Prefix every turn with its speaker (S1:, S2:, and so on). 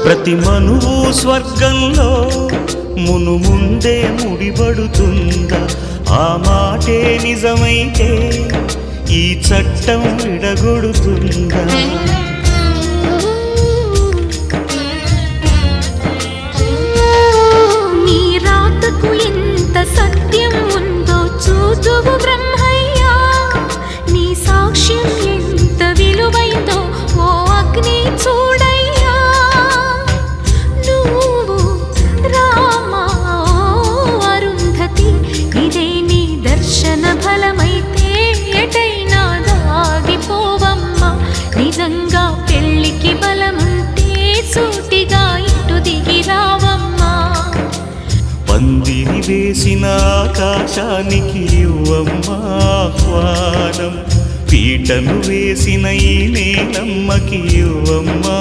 S1: ప్రతి మనువు స్వర్గంలో ముందే ముడిపడుతుందా? ఆ మాటే నిజమైతే ఈ చట్టం విడగొడుతుందా?
S2: నీ రాతకు ఎంత సత్యం ఉందో చూదువు బ్రహ్మయ్యా, నీ సాక్ష్యం ఎంత విలువైందో ఓ అగ్ని చూడయ్యా. నువ్వు రామా అరుంధతి, ఇదే నీ దర్శన ఫలమైతే ఎటైనా దాగిపోవమ్మా. నిజంగా పెళ్ళికి బలముంటే సూటిగా ఇటు దిగి రావమ్మా.
S1: పందిరి వేసిన ఆకాశానికి ఇవ్వమ్మా ఆహ్వానం, పీటను వేసిన ఈ నేలమ్మకి ఇవ్వమ్మా